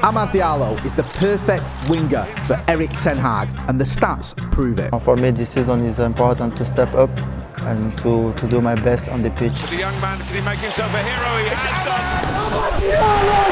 Amad Diallo is the perfect winger for Erik ten Hag, and the stats prove it. For me, this season is important to step up and to do my best on the pitch. The young man, can he make himself a hero? He has done. Amad Diallo!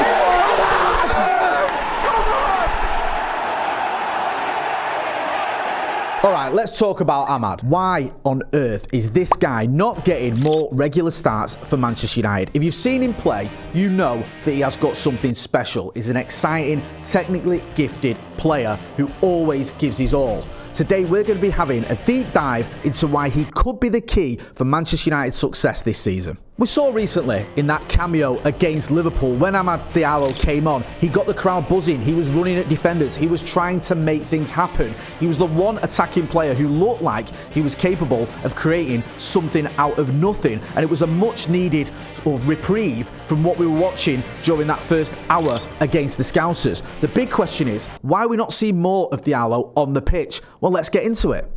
Alright, let's talk about Amad. Why on earth is this guy not getting more regular starts for Manchester United? If you've seen him play, you know that he has got something special. He's an exciting, technically gifted player who always gives his all. Today we're going to be having a deep dive into why he could be the key for Manchester United's success this season. We saw recently in that cameo against Liverpool, when Amad Diallo came on, he got the crowd buzzing, he was running at defenders, he was trying to make things happen. He was the one attacking player who looked like he was capable of creating something out of nothing, and it was a much needed reprieve from what we were watching during that first hour against the Scousers. The big question is, why are we not seeing more of Diallo on the pitch? Well, let's get into it.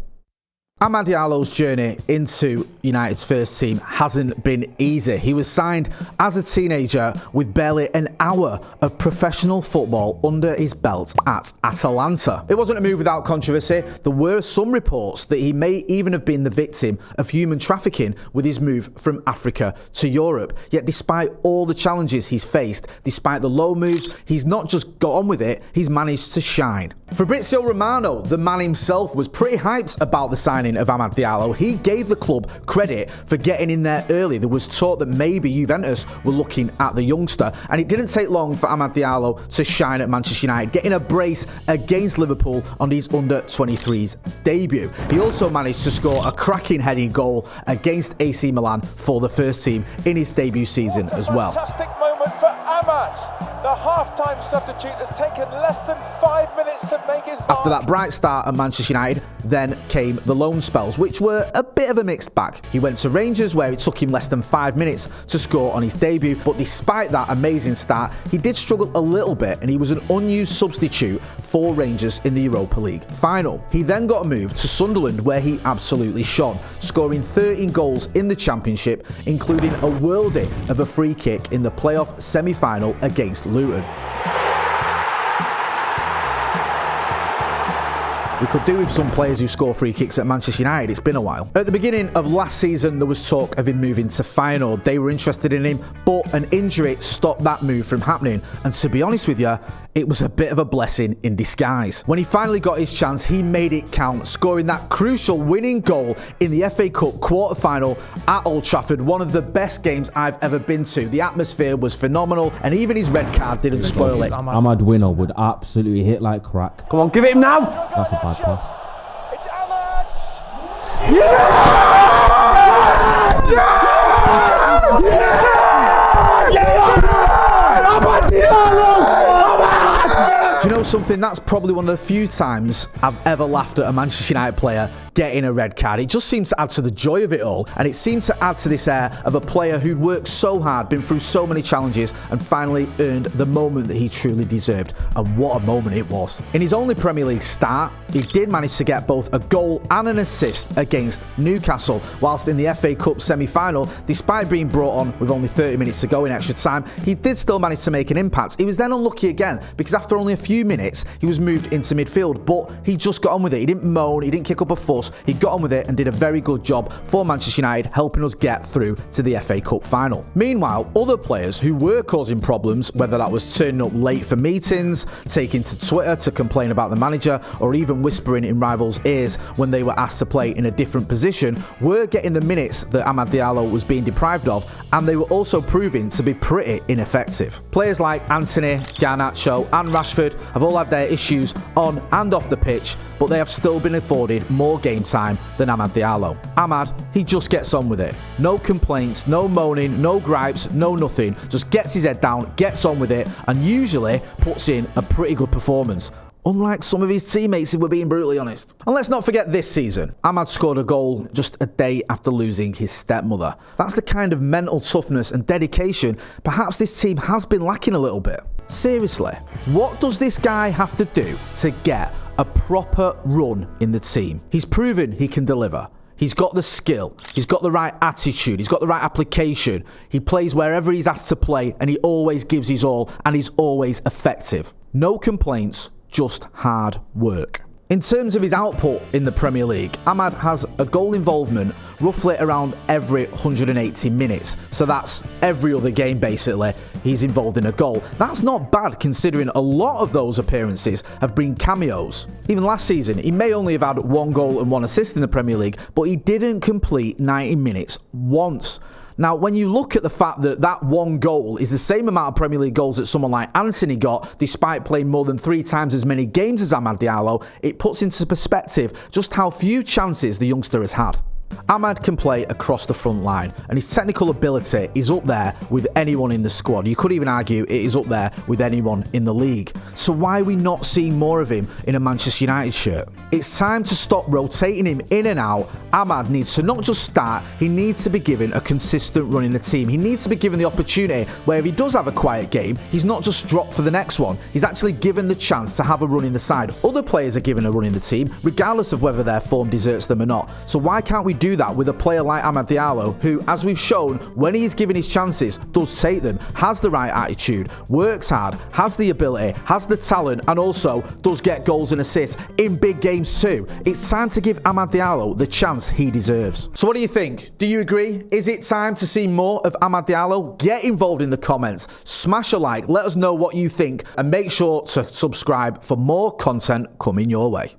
Amad Diallo's journey into United's first team hasn't been easy. He was signed as a teenager with barely an hour of professional football under his belt at Atalanta. It wasn't a move without controversy. There were some reports that he may even have been the victim of human trafficking with his move from Africa to Europe. Yet despite all the challenges he's faced, despite the low moves, he's not just got on with it, he's managed to shine. Fabrizio Romano, the man himself, was pretty hyped about the signing of Amad Diallo. He gave the club credit for getting in there early. There was talk that maybe Juventus were looking at the youngster, and it didn't take long for Amad Diallo to shine at Manchester United, getting a brace against Liverpool on his under-23s debut. He also managed to score a cracking heading goal against AC Milan for the first team in his debut season as well. Fantastic moment for Amad. The half-time substitute has taken less than 5 minutes to make his mark. After that bright start at Manchester United, then came the loan spells, which were a bit of a mixed bag. He went to Rangers, where it took him less than 5 minutes to score on his debut, but despite that amazing start, he did struggle a little bit, and he was an unused substitute for Rangers in the Europa League final. He then got a move to Sunderland, where he absolutely shone, scoring 13 goals in the Championship, including a worldie of a free kick in the playoff semi-final against Luton. We could do with some players who score free kicks at Manchester United. It's been a while. At the beginning of last season, there was talk of him moving to Feyenoord. They were interested in him, but an injury stopped that move from happening. And to be honest with you, it was a bit of a blessing in disguise. When he finally got his chance, he made it count, scoring that crucial winning goal in the FA Cup quarter-final at Old Trafford. One of the best games I've ever been to. The atmosphere was phenomenal, and even his red card didn't spoil it. Amad winner would absolutely hit like crack. Come on, give it him now! That's a bad pass. It's Amad! Yeah! Yeah! Yeah! Yeah! Amad Diallo! Do you know something? That's probably one of the few times I've ever laughed at a Manchester United player getting a red card. It just seems to add to the joy of it all, and it seemed to add to this air of a player who'd worked so hard, been through so many challenges, and finally earned the moment that he truly deserved. And what a moment it was. In his only Premier League start, he did manage to get both a goal and an assist against Newcastle, whilst in the FA Cup semi-final, despite being brought on with only 30 minutes to go in extra time, he did still manage to make an impact. He was then unlucky again, because after only a few minutes, he was moved into midfield, but he just got on with it. He didn't moan, he didn't kick up a fuss, he got on with it and did a very good job for Manchester United, helping us get through to the FA Cup final. Meanwhile, other players who were causing problems, whether that was turning up late for meetings, taking to Twitter to complain about the manager, or even whispering in rivals' ears when they were asked to play in a different position, were getting the minutes that Amad Diallo was being deprived of, and they were also proving to be pretty ineffective. Players like Antony, Garnacho and Rashford have all had their issues on and off the pitch, but they have still been afforded more game time than Amad Diallo. Amad, he just gets on with it. No complaints, no moaning, no gripes, no nothing. Just gets his head down, gets on with it, and usually puts in a pretty good performance. Unlike some of his teammates, if we're being brutally honest. And let's not forget this season. Amad scored a goal just a day after losing his stepmother. That's the kind of mental toughness and dedication perhaps this team has been lacking a little bit. Seriously, what does this guy have to do to get a proper run in the team? He's proven he can deliver. He's got the skill, he's got the right attitude, he's got the right application. He plays wherever he's asked to play, and he always gives his all, and he's always effective. No complaints, just hard work. In terms of his output in the Premier League, Amad has a goal involvement roughly around every 180 minutes. So that's every other game basically, he's involved in a goal. That's not bad considering a lot of those appearances have been cameos. Even last season, he may only have had 1 goal and 1 assist in the Premier League, but he didn't complete 90 minutes once. Now, when you look at the fact that that 1 goal is the same amount of Premier League goals that someone like Anthony got, despite playing more than 3 times as many games as Amad Diallo, it puts into perspective just how few chances the youngster has had. Amad can play across the front line, and his technical ability is up there with anyone in the squad. You could even argue it is up there with anyone in the league. So why are we not seeing more of him in a Manchester United shirt? It's time to stop rotating him in and out. Amad needs to not just start, he needs to be given a consistent run in the team. He needs to be given the opportunity where if he does have a quiet game, he's not just dropped for the next one. He's actually given the chance to have a run in the side. Other players are given a run in the team, regardless of whether their form deserts them or not. So why can't we do that with a player like Amad Diallo, who, as we've shown, when he is given his chances, does take them, has the right attitude, works hard, has the ability, has the talent, and also does get goals and assists in big games too. It's time to give Amad Diallo the chance he deserves. So what do you think? Do you agree? Is it time to see more of Amad Diallo? Get involved in the comments, smash a like, let us know what you think, and make sure to subscribe for more content coming your way.